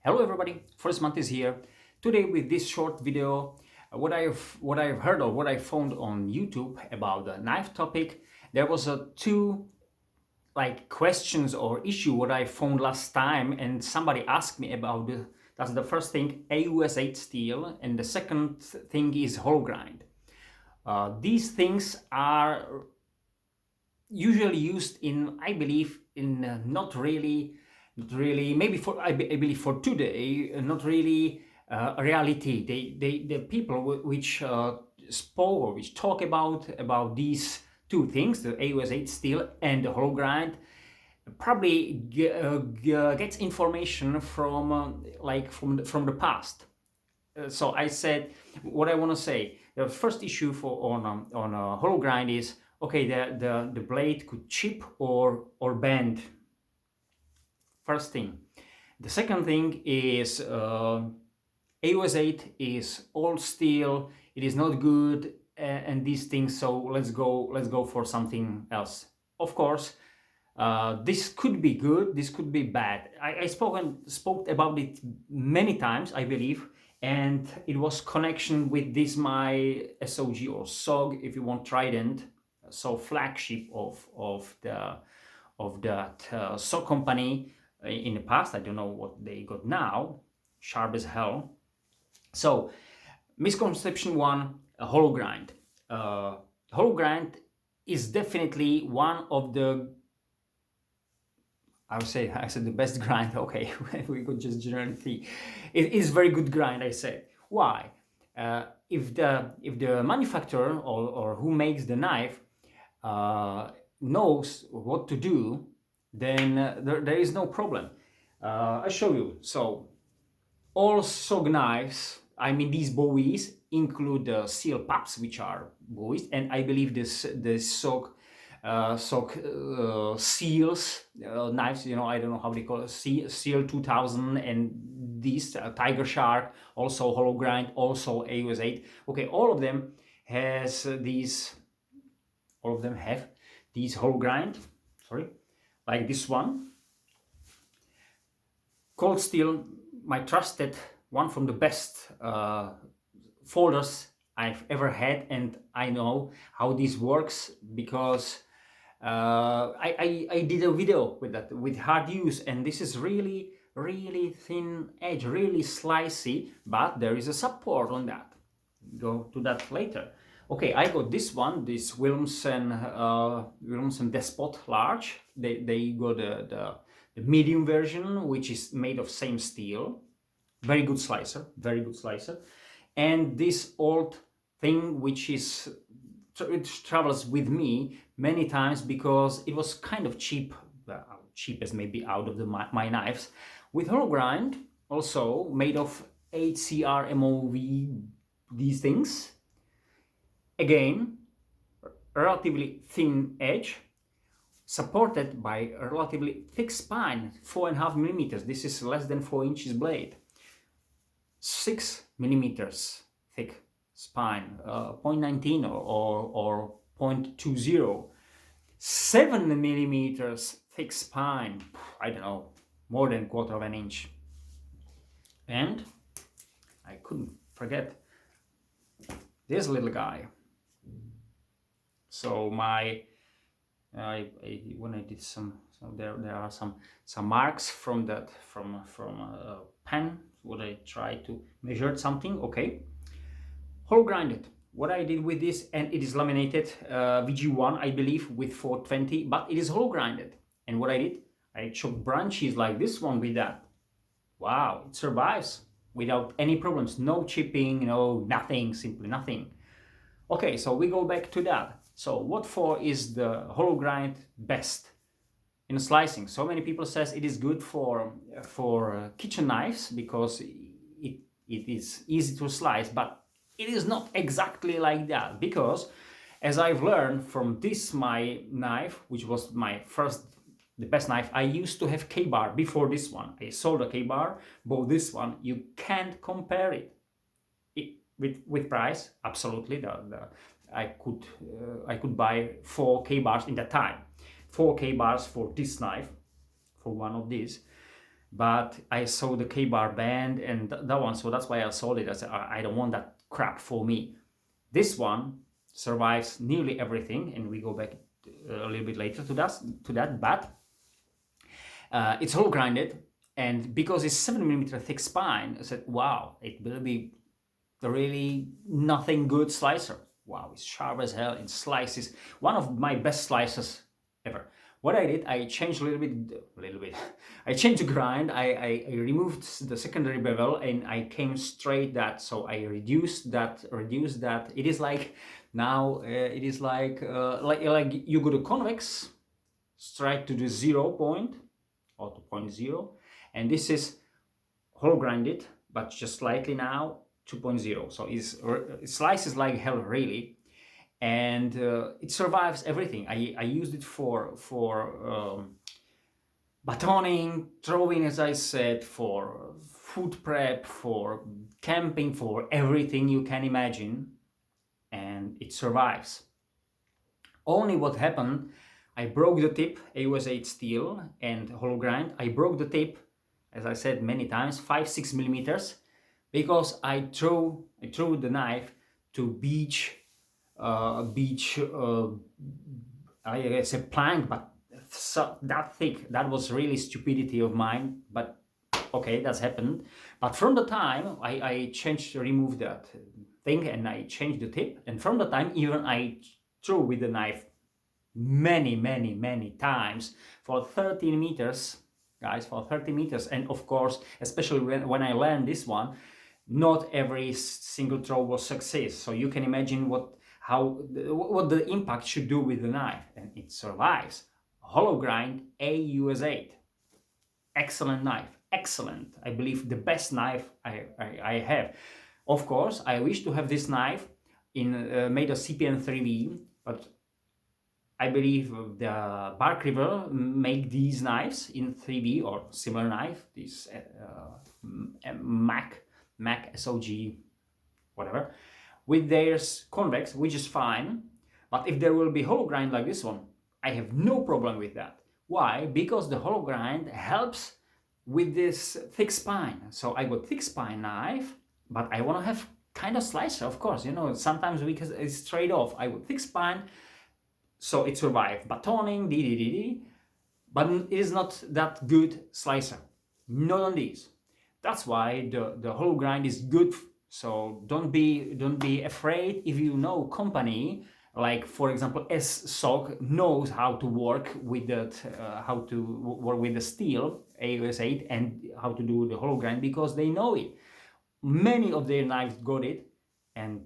Hello everybody, First Month is here. Today with this short video, what I've heard or what I found on YouTube about the knife topic, there was two questions or issue what I found last time, and somebody asked me about that's the first thing, AUS 8 steel, and the second thing is hollow grind. These things are usually used in, I believe, in not really, maybe for, I believe for today, not really a reality. The people which spoke or which talk about these two things, the AUS 8 steel and the hollow grind, probably gets information from from the past. So I said what I want to say. The first issue for on a hollow grind is, okay, the blade could chip or bend. First thing. The second thing is AUS 8 is old steel. It is not good, and these things. So let's go for something else. Of course, this could be good. This could be bad. I spoke about it many times, I believe, and it was connection with this my SOG or SOG, if you want, Trident, so flagship of that SOG company in the past. I don't know what they got now. Sharp as hell. So misconception one: a hollow grind. Hollow grind is definitely one of the, I said the best grind. Okay, we could just generally see it is very good grind. I said why? If the manufacturer or who makes the knife knows what to do, then there is no problem. I'll show you. So all SOG knives, I mean these Bowies, include the seal pups, which are Bowies, and I believe the SOG seals knives, I don't know how they call it, seal 2000, and these Tiger Shark, also hollow grind, also AUS 8. Okay, all of them have these hollow grind, like this one. Cold steel, my trusted one from the best folders I've ever had, and I know how this works because I did a video with that, with hard use, and this is really thin edge, really slicey, but there is a support on that. Go to that later. Okay, I got this one, this Williamson Despot Large. They got the medium version, which is made of same steel. Very good slicer, and this old thing, which is, it travels with me many times because it was kind of cheap, cheapest maybe out of my knives, with hollow grind, also made of HCR MOV, these things. Again, relatively thin edge, supported by a relatively thick spine, 4.5 millimeters. This is less than 4 inches blade. 6 millimeters thick spine, 0.19 or 0.20. 7 millimeters thick spine, I don't know, more than 1/4 of an inch. And I couldn't forget this little guy. So when I did there are some marks from that from a pen. Would I try to measure something? Okay, hollow grinded. What I did with this, and it is laminated VG1, I believe, with 420, but it is hollow grinded. And what I did, I chopped branches like this one with that. Wow, it survives without any problems. No chipping, no nothing, simply nothing. Okay, so we go back to that. So what for is the hollow grind best in slicing? So many people says it is good for kitchen knives because it is easy to slice, but it is not exactly like that, because as I've learned from this my knife, which was the best knife, I used to have K-bar before this one. I sold a K-bar, but this one, you can't compare it with price. Absolutely, I could buy 4 K-bars in that time. 4 K-bars for this knife, for one of these. but I saw the K-bar band and that one, so that's why I sold it. I said, I don't want that crap for me. This one survives nearly everything, and we go back a little bit later to that, but it's hollow grinded, and because it's 7mm thick spine, I said, wow, it will be really nothing good slicer. Wow, it's sharp as hell. It slices. One of my best slicers ever. What I did, I changed a little bit. I changed the grind. I removed the secondary bevel and I came straight that. So I reduced that. It is like now. It is like you go to convex, straight to the 0 point or to 0.0, and this is hollow grinded, but just slightly now 2.0. So it slices like hell, really, and it survives everything. I used it for batoning, throwing, as I said, for food prep, for camping, for everything you can imagine, and it survives. Only what happened, I broke the tip, AUS 8 steel and hollow grind. I broke the tip, as I said many times, 5-6 millimeters, because I threw the knife to beach I said plank, but so that thick. That was really stupidity of mine, but okay, that's happened. But from the time I removed that thing and I changed the tip, and from the time even I threw with the knife many times for 13 meters, guys, for 30 meters. And of course, especially when I learned this one, not every single throw was success. So you can imagine what the impact should do with the knife, and it survives. Hollow grind AUS 8, excellent knife, excellent. I believe the best knife I have. Of course, I wish to have this knife in made of CPN 3V, but I believe the Bark River make these knives in 3V or similar knife, this Mac SOG, whatever, with their convex, which is fine. But if there will be hollow grind like this one, I have no problem with that. Why? Because the hollow grind helps with this thick spine. So I got thick spine knife, but I want to have kind of slicer, of course. You know, sometimes because it's trade off. I got thick spine, so it survived batoning, but it is not that good slicer. Not on these. That's why the hollow grind is good. So don't be afraid if you know company like, for example, SOC knows how to work with that, how to work with the steel AUS 8 and how to do the hollow grind, because they know it. Many of their knives got it, and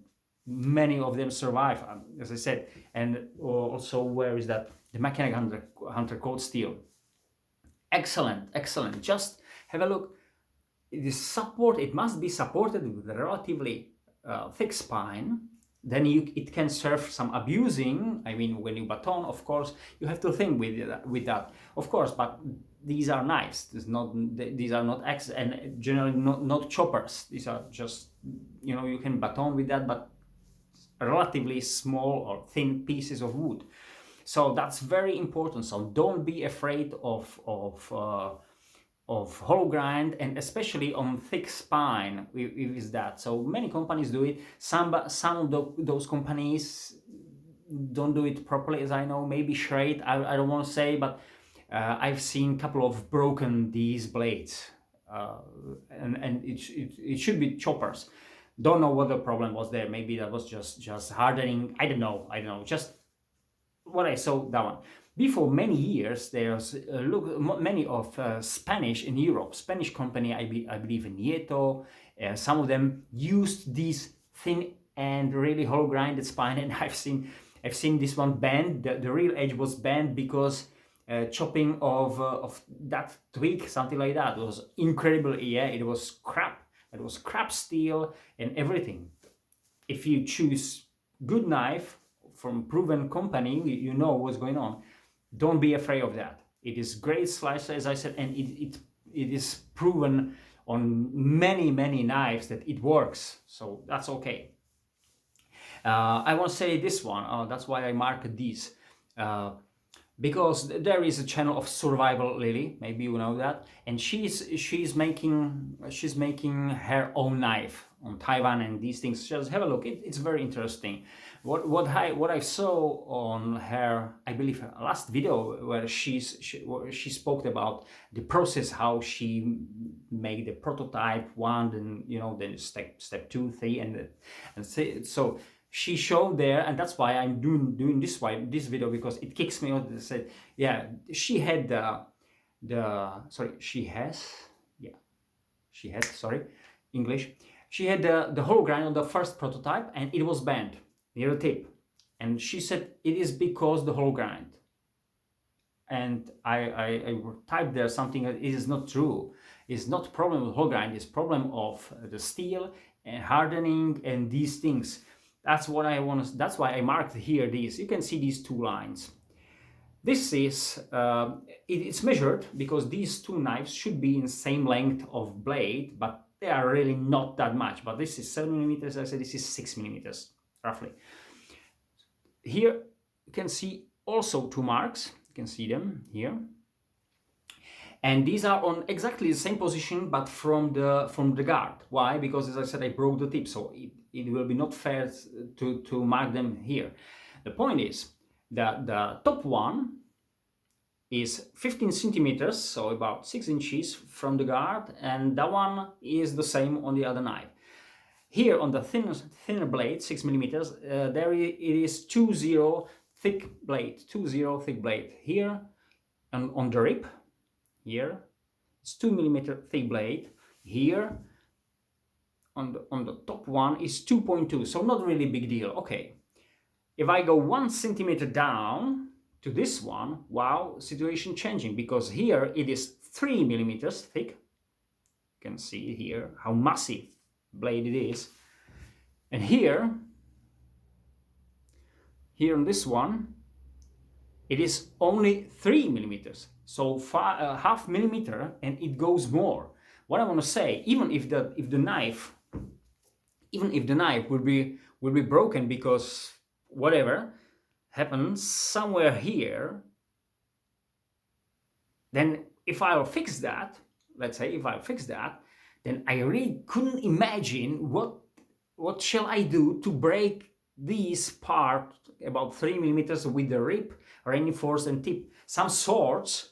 many of them survive, as I said. And also, where is that? The Mechanic Hunter cold steel. Excellent. Just have a look. It must be supported with a relatively thick spine. Then it can serve some abusing. I mean, when you baton, of course, you have to think with that, of course. But these are knives. These are not axes, and generally not choppers. These are just, you can baton with that, but relatively small or thin pieces of wood. So that's very important. So don't be afraid of hollow grind, and especially on thick spine is that. So many companies do it. Some of those companies don't do it properly, as I know. Maybe Shred, I don't want to say, but I've seen a couple of broken these blades, and it should be choppers. Don't know what the problem was there. Maybe that was just hardening. I don't know. Just what I saw that one. Before many years, there's many of Spanish in Europe, Spanish company, I believe in Nieto, some of them used these thin and really hollow grinded spine, and I've seen this one bend. The real edge was bent because chopping of that twig, something like that. It was incredible. Yeah, it was crap. It was crap steel and everything. If you choose good knife from proven company, you know what's going on. Don't be afraid of that. It is great slicer, as I said, and it is proven on many knives that it works. So that's okay. I want to say this one. That's why I marked these. because there is a channel of Survival Lily, maybe you know that, and she's making her own knife on Taiwan and these things. Just have a look. It's very interesting. What I saw on her, I believe, her last video, where she spoke about the process, how she made the prototype one, and then step 2, 3, and so she showed there, and that's why I'm doing this video, because it kicks me out. It said, yeah, she had English. She had the whole grind on the first prototype, and it was bent near the tip, and she said it is because the whole grind. And I typed there something that is not true. It's not problem with whole grind. It's problem of the steel and hardening and these things. That's what I want to. That's why I marked here these. You can see these 2 lines. This is it's measured because these 2 knives should be in the same length of blade, but they are really not that much. But this is 7 millimeters. I said this is 6 millimeters roughly. Here you can see also 2 marks. You can see them here. And these are on exactly the same position, but from the guard. Why? Because, as I said, I broke the tip, so it will be not fair to mark them here. The point is that the top one is 15 centimeters, so about 6 inches from the guard, and that one is the same on the other knife. Here on the thinner blade, 6 millimeters, there it is 20 thick blade, 20 thick blade. Here and on the rib, here it's 2 millimeter thick blade. Here on the top one is 2.2, so not really big deal. Okay, if I go 1 centimeter down to this one, wow, situation changing, because here it is 3 millimeters thick. You can see here how massive blade it is, and here on this one it is only 3 millimeters, so half millimeter, and it goes more. What I want to say, even if the knife will be broken because whatever happens somewhere here, then if I'll fix that, let's say if I fix that, then I really couldn't imagine what shall I do to break this part about 3 millimeters with the rib reinforced and tip. Some swords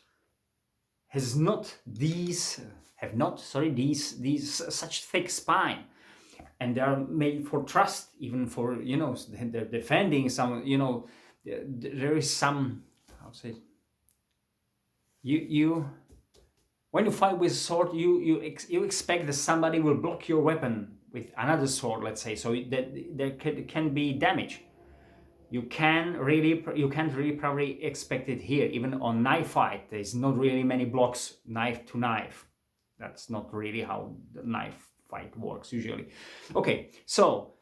have not these such thick spine, and they are made for trust, even for they're defending some, there is some, how to say, you when you fight with a sword, you expect that somebody will block your weapon with another sword, let's say, so that there can be damage. You can't really probably expect it here. Even on knife fight, there's not really many blocks knife to knife. That's not really how the knife fight works usually. Okay, so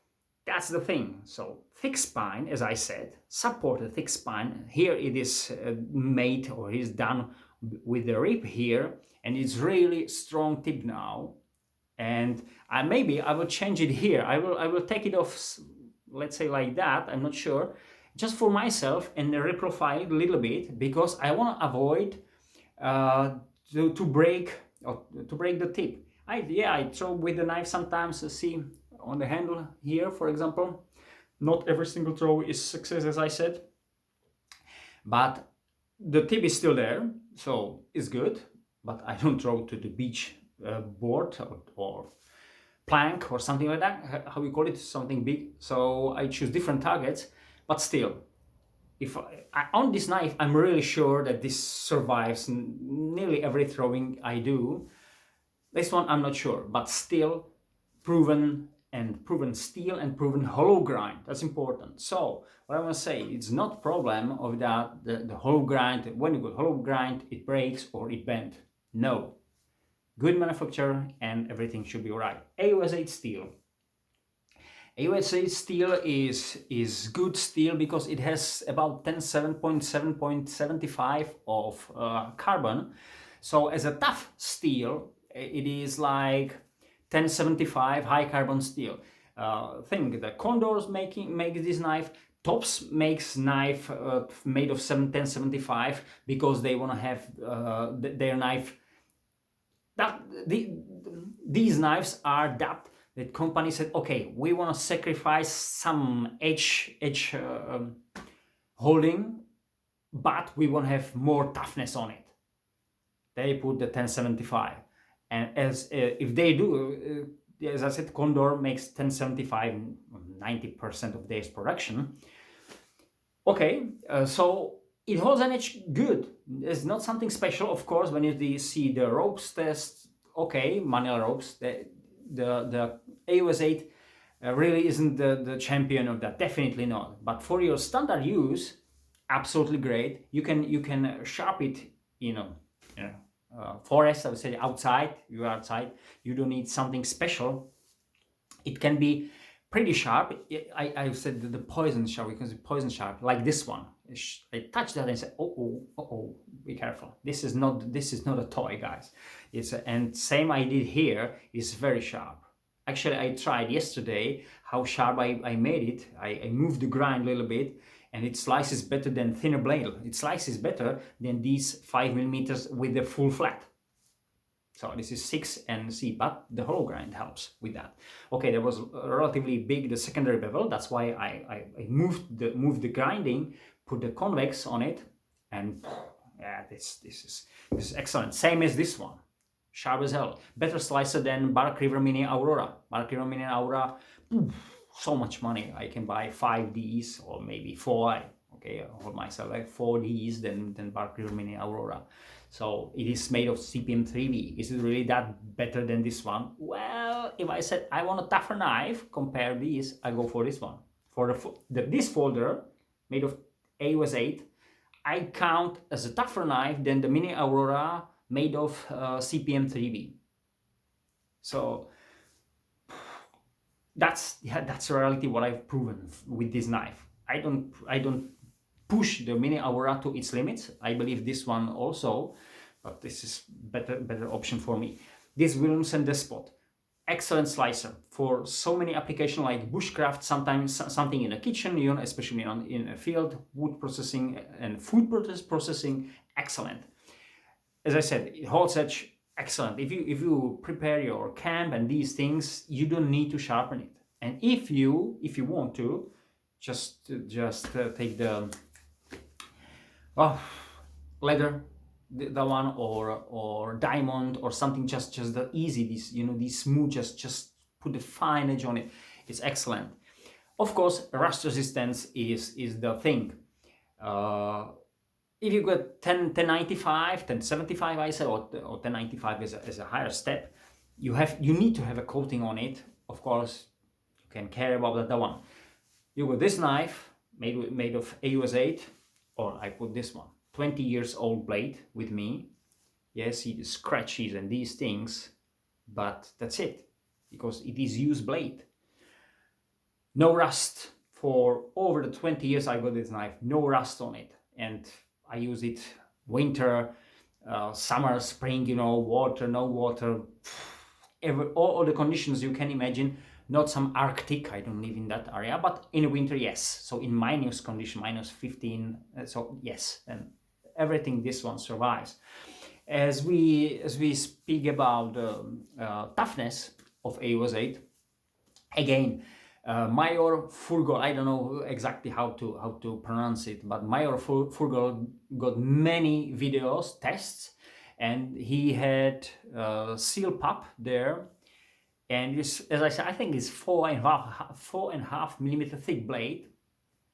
that's the thing. So thick spine, as I said, supported thick spine. Here it is made, or is done with the rib here, and it's really strong tip now. And maybe I will change it here. I will take it off, let's say like that, I'm not sure, just for myself, and reprofile it a little bit, because I want to avoid to break the tip. I throw with the knife sometimes. See on the handle here, for example, not every single throw is success, as I said, but the tip is still there, so it's good. But I don't throw to the beach board or plank or something like that, how we call it, something big. So I choose different targets, but still, if on this knife, I'm really sure that this survives nearly every throwing I do. This one I'm not sure, but still proven steel and proven hollow grind. That's important. So what I want to say, it's not problem of that the hollow grind. When you go hollow grind, it breaks or it bends. No. Good manufacturer and everything should be alright. AUS 8 steel. AUS 8 steel is good steel because it has about 7.75 of carbon. So as a tough steel, it is like 1075 high carbon steel. Think the Condors make this knife Tops makes knife made of 1075 because they want to have their knife. These knives are that company said, okay, we want to sacrifice some edge holding, but we want to have more toughness on it. They put the 1075, and as if they do, as I said, Condor makes 1075 90% of their production. Okay, so it holds an edge good. It's not something special, of course. When you see the ropes test, okay, manual ropes, the AUS 8 really isn't the champion of that. Definitely not. But for your standard use, absolutely great. You can sharp it, forest. I would say outside. You're outside. You don't need something special. It can be pretty sharp. I said the poison sharp, because the poison sharp, like this one. I touched that and said, oh, be careful. This is not a toy, guys. And same I did here. Is very sharp. Actually, I tried yesterday how sharp I made it. I moved the grind a little bit, and it slices better than thinner blade. It slices better than these 5mm with the full flat. So this is 6 and C, but the hollow grind helps with that. Okay, there was relatively big the secondary bevel. That's why I moved the grinding, put the convex on it, and yeah, this is excellent. Same as this one, sharp as hell. Better slicer than Bark River Mini Aurora. Bark River Mini Aurora, so much money. I can buy 5Ds or maybe 4. Okay, I hold myself like 4Ds than Bark River Mini Aurora. So it is made of CPM 3V. Is it really that better than this one? Well, if I said I want a tougher knife, compare these, I go for this one. For this folder, made of AUS 8, I count as a tougher knife than the Mini Aurora made of CPM 3V. So that's reality what I've proven with this knife. I don't push the Mini Aurora to its limits. I believe this one also, but this is better option for me. This Williamson Despot, excellent slicer for so many applications like bushcraft, sometimes something in a kitchen, especially in a field, wood processing and food processing, excellent. As I said, it holds edge, excellent. If you prepare your camp and these things, you don't need to sharpen it. And if you want to, just take the leather, the one, or diamond or something, just the easy, these smooth, just put the fine edge on it. It's excellent. Of course, rust resistance is the thing. If you got 1095, 1075, I say, or 1095 is a higher step, you need to have a coating on it. Of course, you can care about that one. You got this knife made of AUS 8, or I put this one, 20 years old blade with me. Yes, see the scratches and these things, but that's it, because it is used blade. No rust. For over the 20 years I got this knife, no rust on it, and I use it winter, summer, spring, water, no water, all the conditions you can imagine. Not some Arctic, I don't live in that area, but in winter, yes. So in minus condition, minus 15, so yes, and everything, this one survives. As we speak about toughness of AUS 8, again, Major Furgol, I don't know exactly how to pronounce it, but Major Furgol got many videos, tests, and he had seal pup there. And as I said, I think it's 4.5mm thick blade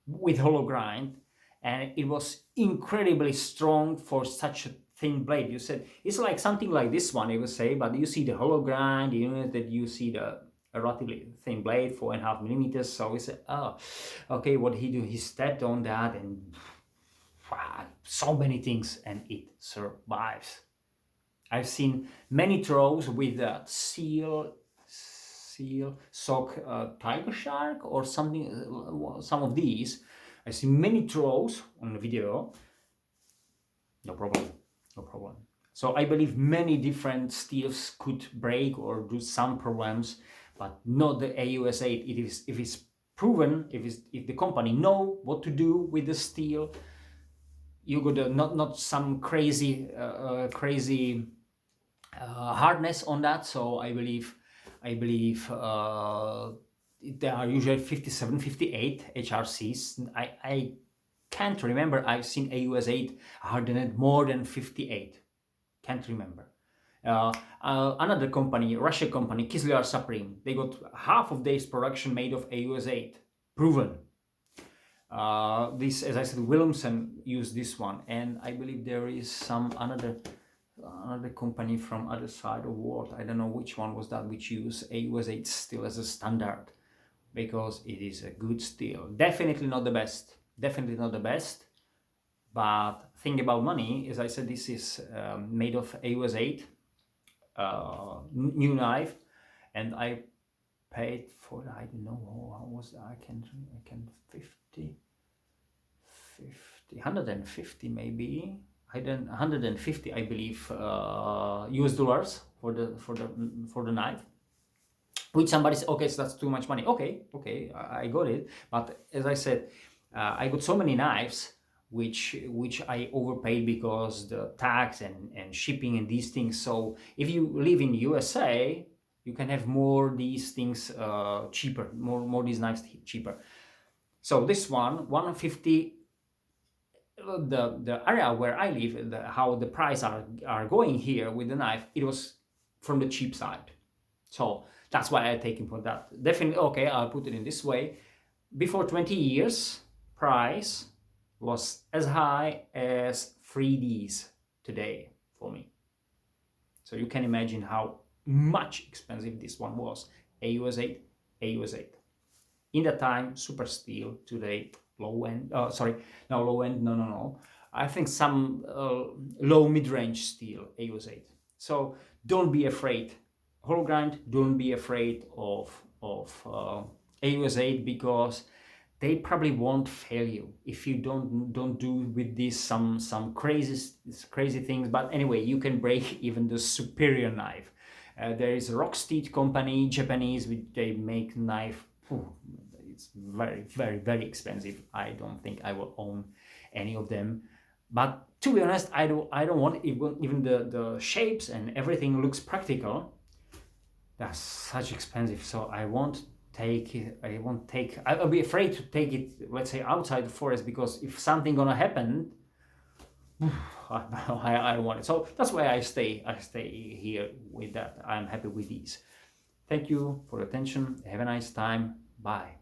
with hollow grind, and it was incredibly strong for such a thin blade. You said it's like something like this one, I would say, but you see the hollow grind, that you see the relatively thin blade, 4.5mm. So we said, oh, okay, what he do? He stepped on that, and so many things, and it survives. I've seen many throws with the seal sock, tiger shark or something, some of these. I see many throws on the video, no problem. So I believe many different steels could break or do some problems, but not the AUS 8. If it's proven, if the company know what to do with the steel. You got not some crazy hardness on that. So I believe there are usually 57, 58 HRCs. I can't remember. I've seen AUS 8 hardened more than 58. Can't remember. Another company, Russian company, Kislyar Supreme, they got half of their production made of AUS 8, proven. This, as I said, Williamson used this one, and I believe there is some another company from other side of the world. I don't know which one was that, which use AUS 8 steel as a standard, because it is a good steel. Definitely not the best. Definitely not the best. But thing about money, as I said, this is made of AUS 8, new knife, and I paid for, I don't know how was that. I can 150 maybe. 150, I believe, US dollars for the knife. Which somebody said, okay, so that's too much money. Okay, I got it. But as I said, I got so many knives which I overpaid because the tax and shipping and these things. So if you live in USA, you can have more these things cheaper, more these knives cheaper. So this one, 150. The area where I live, how the price are going here with the knife, it was from the cheap side. So that's why I take for that. Definitely, okay, I'll put it in this way. Before 20 years, price was as high as 3Ds today for me. So you can imagine how much expensive this one was. AUS 8, AUS 8. In that time, super steel. Today, low end. Low end. No. I think some low mid-range steel, AUS 8. So don't be afraid. Whole grind. Don't be afraid of AUS 8, because they probably won't fail you if you don't do with this some crazy things. But anyway, you can break even the superior knife. There is a Rocksteed company, Japanese, which they make knife. It's very expensive. I don't think I will own any of them. But to be honest, I don't want even the shapes and everything looks practical. That's such expensive, so I won't take it. I'll be afraid to take it, let's say, outside the forest, because if something gonna happen, I don't want it. So that's why I stay here with that. I'm happy with these. Thank you for your attention. Have a nice time. Bye.